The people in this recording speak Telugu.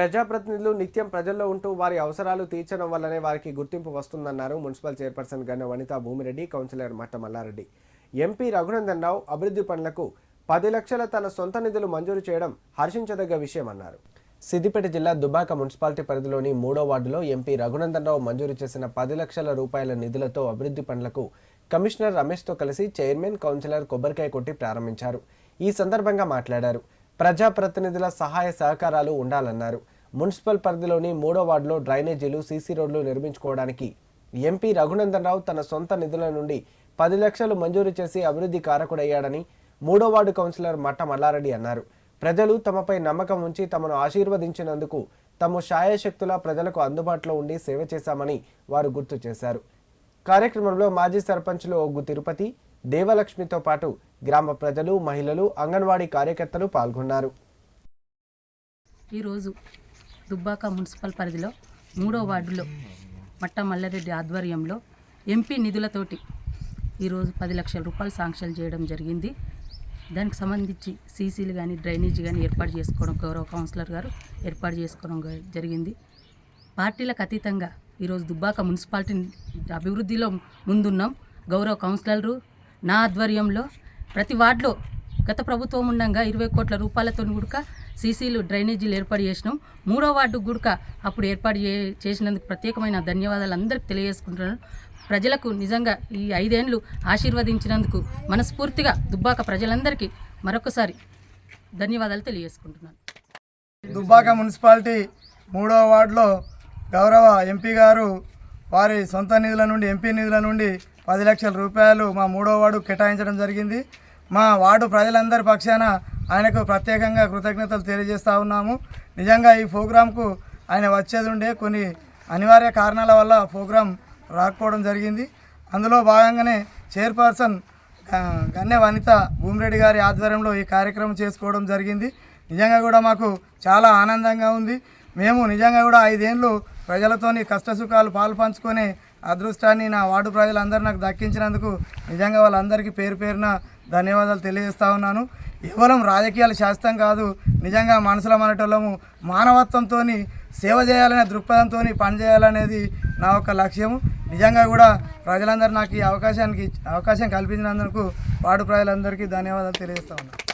ప్రజాప్రతినిధులు నిత్యం ప్రజల్లో ఉంటూ వారి అవసరాలు తీర్చడం వల్లనే వారికి గుర్తింపు వస్తుందన్నారు municipal chairperson Ganne Vanitha Bhumireddy, councillor Matta Mallareddy. MP Raghunandan Rao అభివృద్ధి పనులకు 10 లక్షల తన సొంత నిధులు మంజూరు చేయడం హర్షించదగ్గ విషయమన్నారు. సిద్దిపేట జిల్లా దుబ్బాక మున్సిపాలిటీ పరిధిలోని 3వ వార్డులో ఎంపీ రఘునందన్ రావు మంజూరు చేసిన 10 లక్షల రూపాయల నిధులతో అభివృద్ధి పనులకు కమిషనర్ రమేష్తో కలిసి చైర్మన్, కౌన్సిలర్ కొబ్బరికాయ కొట్టి ప్రారంభించారు. ఈ సందర్భంగా మాట్లాడారు. ప్రజాప్రతినిధుల సహాయ సహకారాలు ఉండాలన్నారు. మున్సిపల్ పరిధిలోని 3వ వార్డులో డ్రైనేజీలు, సీసీ రోడ్లు నిర్మించుకోవడానికి ఎంపీ రఘునందన్ రావు తన సొంత నిధుల నుండి 10 లక్షలు మంజూరు చేసి అభివృద్ధి కారకుడయ్యాడని 3వ వార్డు కౌన్సిలర్ మట్ట మల్లారెడ్డి అన్నారు. ప్రజలు తమపై నమ్మకం ఉంచి తమను ఆశీర్వదించినందుకు తాము శాయశక్తులా ప్రజలకు అందుబాటులో ఉండి సేవ చేశామని వారు గుర్తు చేశారు. కార్యక్రమంలో మాజీ సర్పంచ్లు ఒగ్గు తిరుపతి, దేవలక్ష్మితో పాటు గ్రామ ప్రజలు, మహిళలు, అంగన్వాడీ కార్యకర్తలు పాల్గొన్నారు. ఈరోజు దుబ్బాక మున్సిపల్ పరిధిలో 3వ వార్డులో మట్ట మల్లారెడ్డి ఆధ్వర్యంలో ఎంపీ నిధులతోటి ఈరోజు 10 లక్షల రూపాయలు శాంక్షన్ చేయడం జరిగింది. దానికి సంబంధించి సీసీలు కానీ, డ్రైనేజీ కానీ ఏర్పాటు చేసుకోవడం గౌరవ కౌన్సిలర్ గారు ఏర్పాటు చేసుకోవడం జరిగింది. పార్టీలకు అతీతంగా ఈరోజు దుబ్బాక మున్సిపాలిటీ అభివృద్ధిలో ముందున్నాం. గౌరవ కౌన్సిలర్లు నా ఆధ్వర్యంలో ప్రతి వార్డులో గత ప్రభుత్వం ఉండగా 20 కోట్ల రూపాయలతో గుడక సీసీలు, డ్రైనేజీలు ఏర్పాటు చేసినాం. 3వ వార్డు గుడక అప్పుడు ఏర్పాటు చేసినందుకు ప్రత్యేకమైన ధన్యవాదాలు అందరికీ తెలియజేసుకుంటున్నాను. ప్రజలకు నిజంగా ఈ 5 ఏళ్ళు ఆశీర్వదించినందుకు మనస్ఫూర్తిగా దుబ్బాక ప్రజలందరికీ మరొకసారి ధన్యవాదాలు తెలియజేసుకుంటున్నాను. దుబ్బాక మున్సిపాలిటీ 3వ వార్డులో గౌరవ ఎంపీ గారు వారి సొంత నిధుల నుండి, ఎంపీ నిధుల నుండి 10 లక్షల రూపాయలు మా 3వ వార్డు కేటాయించడం జరిగింది. మా వార్డు ప్రజలందరి పక్షాన ఆయనకు ప్రత్యేకంగా కృతజ్ఞతలు తెలియజేస్తూ ఉన్నాము. నిజంగా ఈ ప్రోగ్రాంకు ఆయన వచ్చేది ఉండే, కొన్ని అనివార్య కారణాల వల్ల ప్రోగ్రాం రాకపోవడం జరిగింది. అందులో భాగంగానే చైర్పర్సన్ గన్నె వనిత భూమిరెడ్డి గారి ఆధ్వర్యంలో ఈ కార్యక్రమం చేసుకోవడం జరిగింది. నిజంగా కూడా మాకు చాలా ఆనందంగా ఉంది. మేము నిజంగా కూడా 5 ఏళ్ళు ప్రజలతోని కష్టసుఖాలు పాలు పంచుకునే అదృష్టాన్ని నా వార్డు ప్రజలందరూ నాకు దక్కించినందుకు నిజంగా వాళ్ళందరికీ పేరు పేరున ధన్యవాదాలు తెలియజేస్తూ ఉన్నాను. కేవలం రాజకీయాలు శాస్త్రం కాదు, నిజంగా మనసులో మనటోళ్ళము మానవత్వంతో సేవ చేయాలనే దృక్పథంతో పనిచేయాలనేది నా యొక్క లక్ష్యము. నిజంగా కూడా ప్రజలందరూ నాకు ఈ అవకాశం కల్పించినందుకు వార్డు ప్రజలందరికీ ధన్యవాదాలు తెలియజేస్తూ ఉన్నాను.